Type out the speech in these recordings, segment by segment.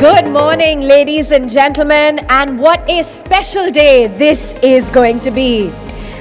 Good morning, ladies and gentlemen, and what a special day this is going to be.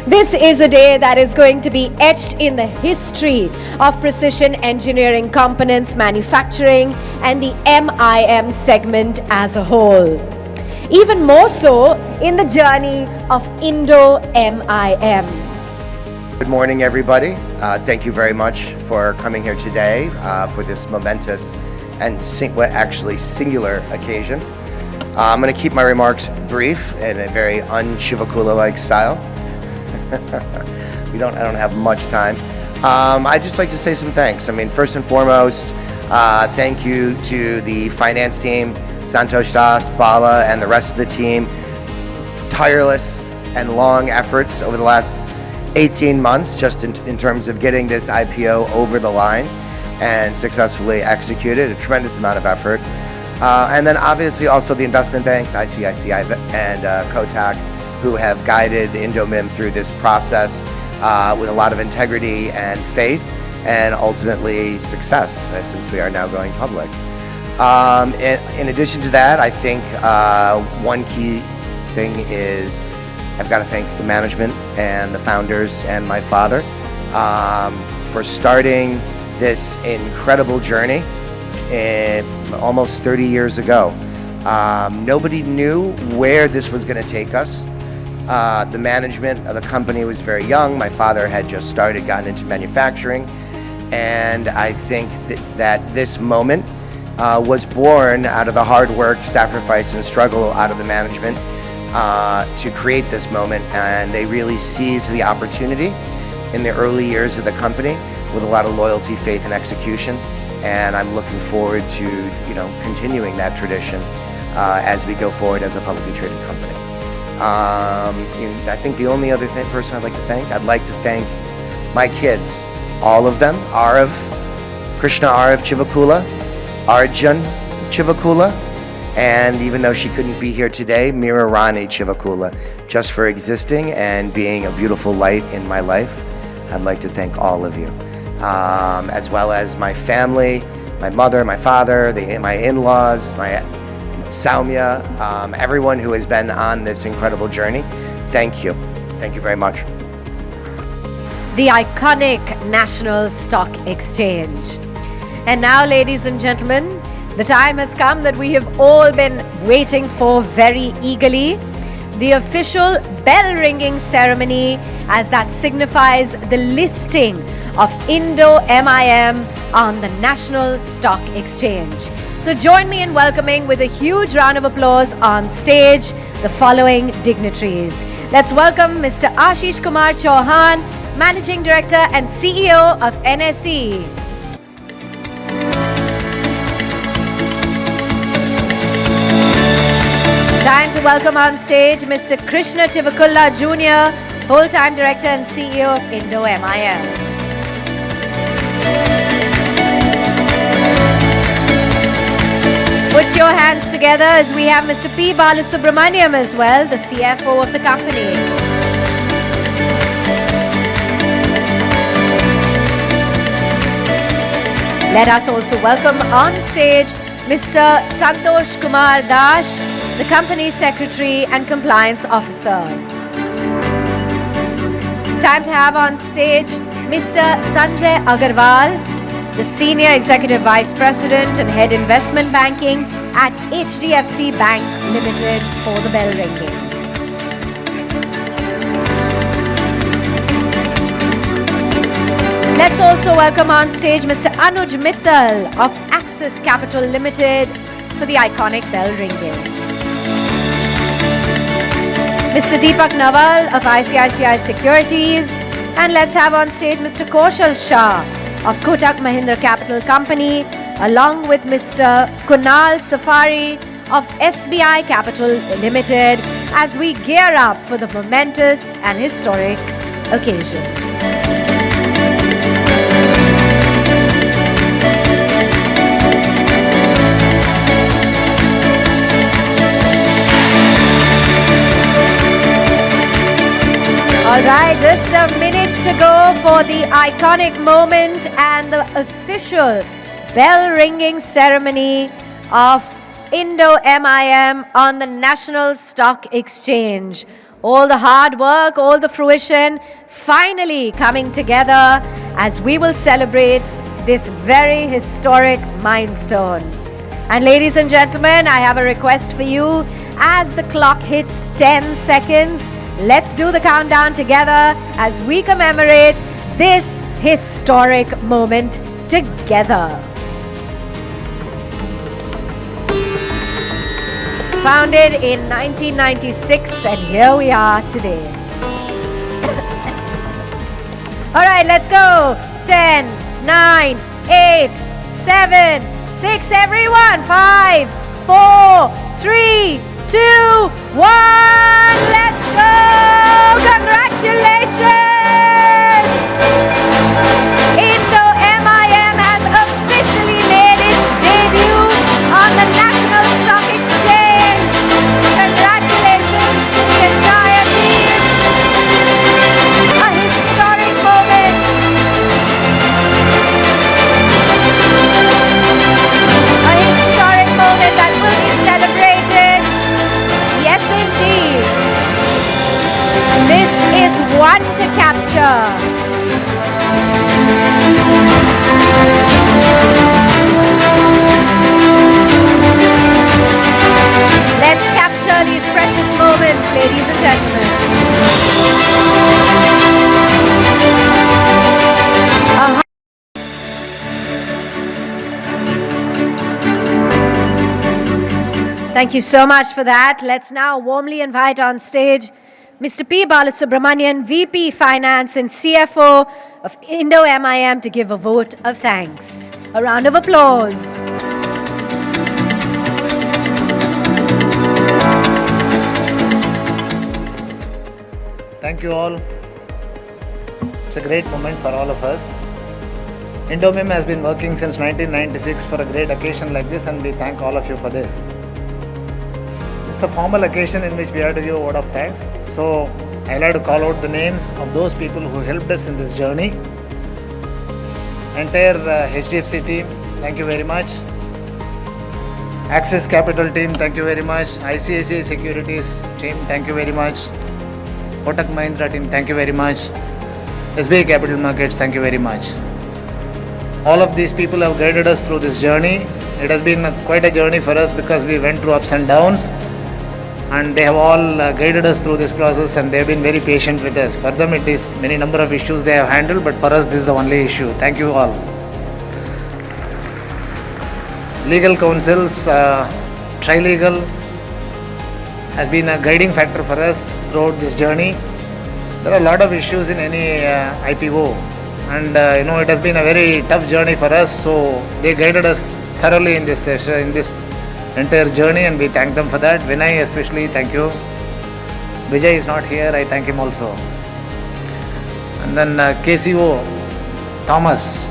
This is a day that is going to be etched in the history of precision engineering components manufacturing and the MIM segment as a whole. Even more so in the journey of INDO-MIM. Good morning, everybody. Thank you very much for coming here today for this momentous and actually singular occasion. I'm going to keep my remarks brief in a very un-Chivakula-like style. I don't have much time. I'd just like to say some thanks. First and foremost, thank you to the finance team, Santosh Das, Bala, and the rest of the team. Tireless and long efforts over the last 18 months just in terms of getting this IPO over the line and successfully executed, a tremendous amount of effort. And then obviously also the investment banks, ICICI and Kotak, who have guided INDO-MIM through this process with a lot of integrity and faith and ultimately success since we are now going public. In addition to that, I think one key thing is I've got to thank the management and the founders and my father for starting this incredible journey almost 30 years ago. Nobody knew where this was going to take us. The management of the company was very young. My father had just gotten into manufacturing, and I think that this moment was born out of the hard work, sacrifice, and struggle out of the management to create this moment, and they really seized the opportunity in the early years of the company with a lot of loyalty, faith, and execution. And I'm looking forward to continuing that tradition as we go forward as a publicly traded company. I think the only other person I'd like to thank my kids, all of them, Arav, Krishna Arav Chivakula, Arjun Chivakula, and even though she couldn't be here today, Meera Rani Chivakula, just for existing and being a beautiful light in my life. I'd like to thank all of you, as well as my family, my mother, my father, my in-laws, my Saumya, everyone who has been on this incredible journey. Thank you. Thank you very much. The iconic National Stock Exchange. And now, ladies and gentlemen, the time has come that we have all been waiting for very eagerly. The official bell ringing ceremony, as that signifies the listing of INDO-MIM on the National Stock Exchange. So join me in welcoming with a huge round of applause on stage the following dignitaries. Let's welcome Mr. Ashish Kumar Chauhan, Managing Director and CEO of NSE. Time to welcome on stage Mr. Krishna Chivakula Jr., Whole-Time Director and CEO of INDO-MIM. Put your hands together as we have Mr. P. Balasubramaniam as well, the CFO of the company. Let us also welcome on stage Mr. Santosh Kumar Das, the Company Secretary and Compliance Officer. Time to have on stage Mr. Sanjay Agarwal, the Senior Executive Vice President and Head Investment Banking at HDFC Bank Limited for the bell ringing. Let's also welcome on stage Mr. Anuj Mittal of Axis Capital Limited for the iconic bell ringing. Mr. Deepak Nawal of ICICI Securities, and let's have on stage Mr. Kaushal Shah of Kotak Mahindra Capital Company, along with Mr. Kunal Safari of SBI Capital Limited, as we gear up for the momentous and historic occasion. All right, just a minute to go for the iconic moment and the official bell ringing ceremony of INDO-MIM on the National Stock Exchange. All the hard work, all the fruition finally coming together as we will celebrate this very historic milestone. And ladies and gentlemen, I have a request for you. As the clock hits 10 seconds, let's do the countdown together as we commemorate this historic moment together. Founded in 1996, and here we are today. All right, let's go. 10, 9, 8, 7, 6, everyone. 5, 4, 3, 2, 1. Let's go. Congratulations. INDO-MIM has officially made its debut on the National Stock Exchange. Congratulations to the entire team. A historic moment. A historic moment that will be celebrated. Yes, indeed. This is one to capture. Let's capture these precious moments, ladies and gentlemen. Thank you so much for that. Let's now warmly invite on stage Mr. P. Balasubramanian, VP Finance and CFO of INDO-MIM, to give a vote of thanks. A round of applause. Thank you all. It's a great moment for all of us. INDO-MIM has been working since 1996 for a great occasion like this, and we thank all of you for this. It's a formal occasion in which we have to give a word of thanks. So I'd like to call out the names of those people who helped us in this journey. Entire HDFC team, thank you very much. Axis Capital team, thank you very much. ICICI Securities team, thank you very much. Kotak Mahindra team, thank you very much. SBI Capital Markets, thank you very much. All of these people have guided us through this journey. It has been quite a journey for us because we went through ups and downs, and they have all guided us through this process, and they have been very patient with us. For them it is many number of issues they have handled, but for us this is the only issue. Thank you all. Legal counsels, Trilegal has been a guiding factor for us throughout this journey. There are a lot of issues in any IPO, and it has been a very tough journey for us, so they guided us thoroughly in this session, in this entire journey, and we thank them for that. Vinay especially, thank you. Vijay is not here, I thank him also. And then KCO, Thomas,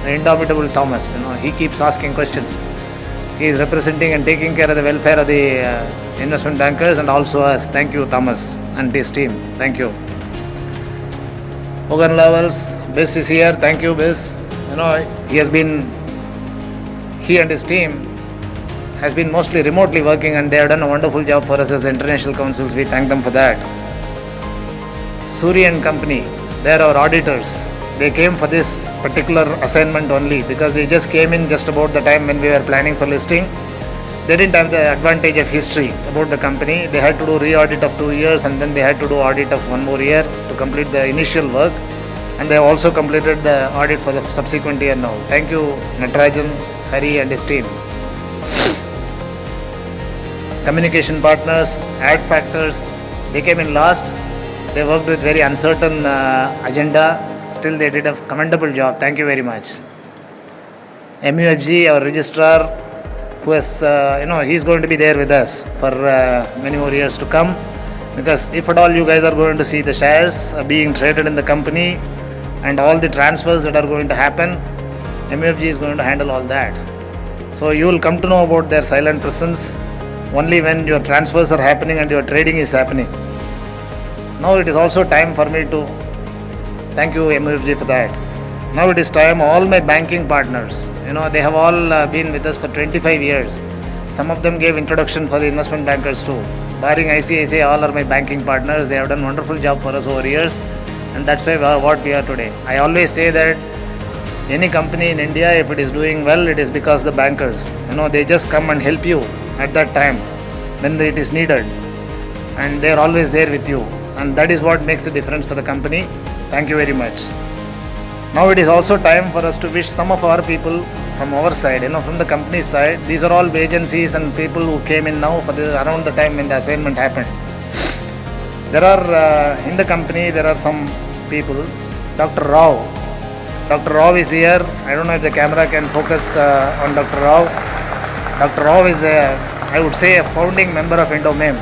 the indomitable Thomas, he keeps asking questions. He is representing and taking care of the welfare of the investment bankers and also us. Thank you, Thomas and his team. Thank you. Hogan Levels, Biz is here. Thank you, Biz. He and his team has been mostly remotely working, and they have done a wonderful job for us as international counsels. We thank them for that. Suri and company, they are our auditors. They came for this particular assignment only because they just came in just about the time when we were planning for listing. They didn't have the advantage of history about the company. They had to do re-audit of 2 years, and then they had to do audit of 1 more year to complete the initial work. And they have also completed the audit for the subsequent year now. Thank you, Natarajan, Hari and his team. Communication partners, ad factors, they came in last. They worked with very uncertain agenda. Still they did a commendable job. Thank you very much. MUFG, our registrar, who has, he's going to be there with us for many more years to come, because if at all you guys are going to see the shares being traded in the company and all the transfers that are going to happen, MUFG is going to handle all that. So you will come to know about their silent presence only when your transfers are happening and your trading is happening. Now it is also time for me to thank you, MUFG, for that. Now it is time, all my banking partners, they have all been with us for 25 years. Some of them gave introduction for the investment bankers too. Barring ICICI, all are my banking partners. They have done wonderful job for us over years, and that's why we are what we are today. I always say that any company in India, if it is doing well, it is because the bankers, they just come and help you at that time when it is needed, and they are always there with you, and that is what makes a difference to the company. Thank you very much. Now it is also time for us to wish some of our people from our side, from the company's side. These are all agencies and people who came in now for around the time when the assignment happened. There are in the company, there are some people. Dr. Rao. Dr. Rao is here. I don't know if the camera can focus on Dr. Rao. Dr. Rao is, I would say, a founding member of INDO-MIM.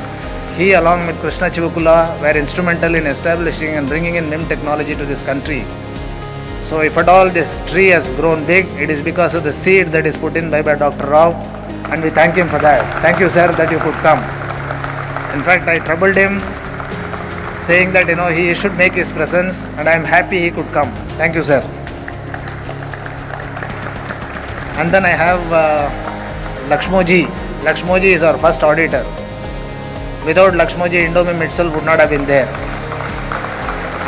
He, along with Krishna Chivukula, were instrumental in establishing and bringing in MIM technology to this country. So if at all this tree has grown big, it is because of the seed that is put in by Dr. Rao, and we thank him for that. Thank you, sir, that you could come. In fact, I troubled him saying that he should make his presence, and I am happy he could come. Thank you, sir. And then I have Lakshmoji. Lakshmoji is our first auditor. Without Lakshmoji, INDO-MIM itself would not have been there.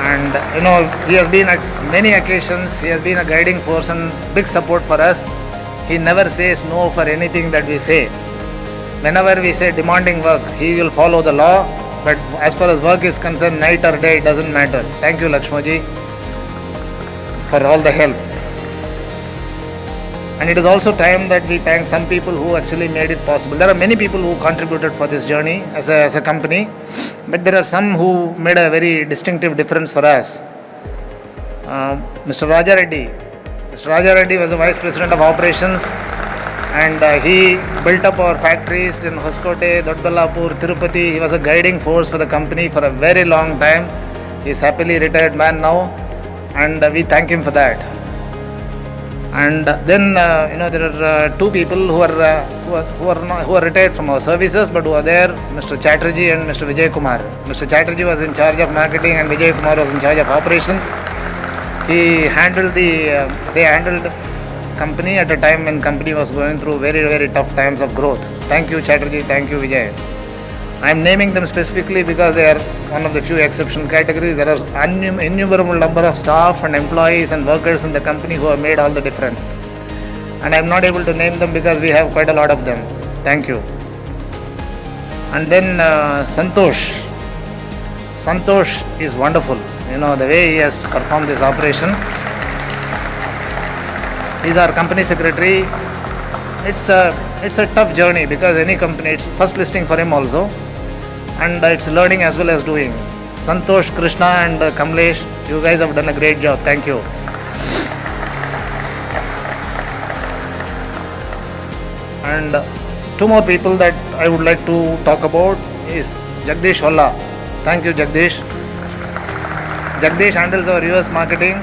And he has been at many occasions, he has been a guiding force and big support for us. He never says no for anything that we say. Whenever we say demanding work, he will follow the law. But as far as work is concerned, night or day, it doesn't matter. Thank you, Lakshmoji, for all the help. And it is also time that we thank some people who actually made it possible. There are many people who contributed for this journey as a company, but there are some who made a very distinctive difference for us. Mr. Raja Reddy. Mr. Raja Reddy was the Vice President of Operations, and he built up our factories in Hoskote, Dodballapur, Tirupati. He was a guiding force for the company for a very long time. He is happily retired man now, and we thank him for that. And then there are two people who are retired from our services but who are there, Mr. Chatterjee and Mr. Vijay Kumar. Mr. Chatterjee was in charge of marketing and Vijay Kumar was in charge of operations. They handled company at a time when company was going through very, very tough times of growth. Thank you, Chatterjee. Thank you, Vijay. I am naming them specifically because they are one of the few exceptional categories. There are innumerable number of staff and employees and workers in the company who have made all the difference. And I am not able to name them because we have quite a lot of them. Thank you. And then Santosh. Santosh is wonderful. The way he has performed this operation. He is our company secretary. It's a tough journey because any company, it's first listing for him also. And it's learning as well as doing. Santosh, Krishna and Kamlesh, you guys have done a great job. Thank you. And two more people that I would like to talk about is Jagdish Holla. Thank you, Jagdish. Jagdish handles our US marketing.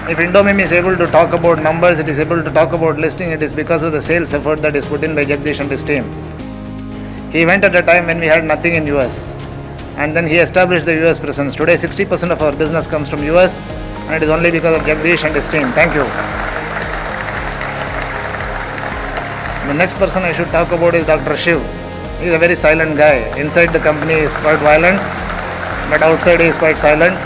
If INDO-MIM is able to talk about numbers, it is able to talk about listing, it is because of the sales effort that is put in by Jagdish and his team. He went at a time when we had nothing in US, and then he established the US presence. Today 60% of our business comes from US, and it is only because of Jagdish and his team. Thank you. The next person I should talk about is Dr. Shiv. He is a very silent guy. Inside the company he is quite violent, but outside he is quite silent.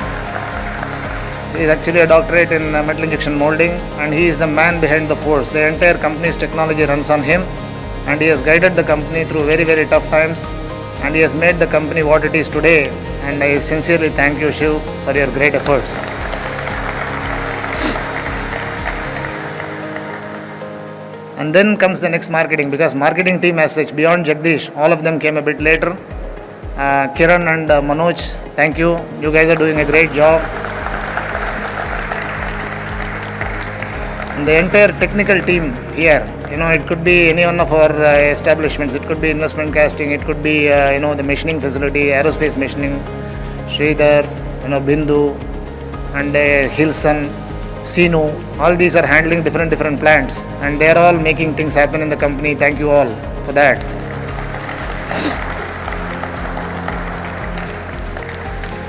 He is actually a doctorate in metal injection molding, and he is the man behind the force. The entire company's technology runs on him, and he has guided the company through very, very tough times, and he has made the company what it is today. And I sincerely thank you, Shiv, for your great efforts. And then comes the next marketing, because marketing team as such, beyond Jagdish, all of them came a bit later. Kiran and Manoj, thank you. You guys are doing a great job. And the entire technical team here, it could be any one of our establishments. It could be investment casting. It could be, the machining facility, aerospace machining, Sridhar, Bindu, and Hilson, Sinu. All these are handling different plants, and they are all making things happen in the company. Thank you all for that.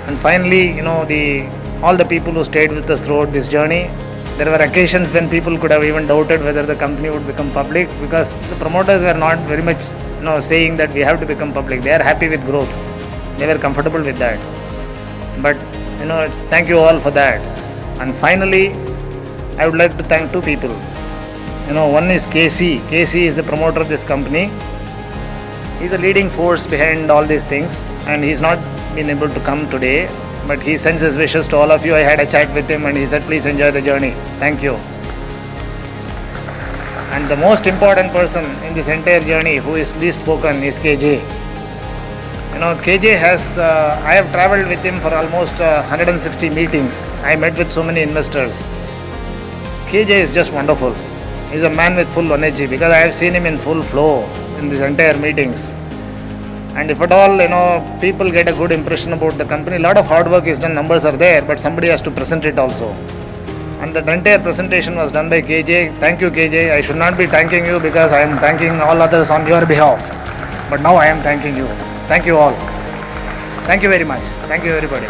And finally, all the people who stayed with us throughout this journey, There were occasions when people could have even doubted whether the company would become public, because the promoters were not very much saying that we have to become public. They are happy with growth. They were comfortable with that. But thank you all for that. And finally, I would like to thank two people. One is KC. KC is the promoter of this company. He's the leading force behind all these things, and he's not been able to come today, but he sends his wishes to all of you. I had a chat with him and he said, please enjoy the journey. Thank you. And the most important person in this entire journey who is least spoken is KJ. KJ has, I have traveled with him for almost 160 meetings. I met with so many investors. KJ is just wonderful. He's a man with full energy, because I have seen him in full flow in these entire meetings. And if at all, people get a good impression about the company, a lot of hard work is done, numbers are there, but somebody has to present it also. And the entire presentation was done by KJ. Thank you, KJ. I should not be thanking you, because I am thanking all others on your behalf. But now I am thanking you. Thank you all. Thank you very much. Thank you, everybody.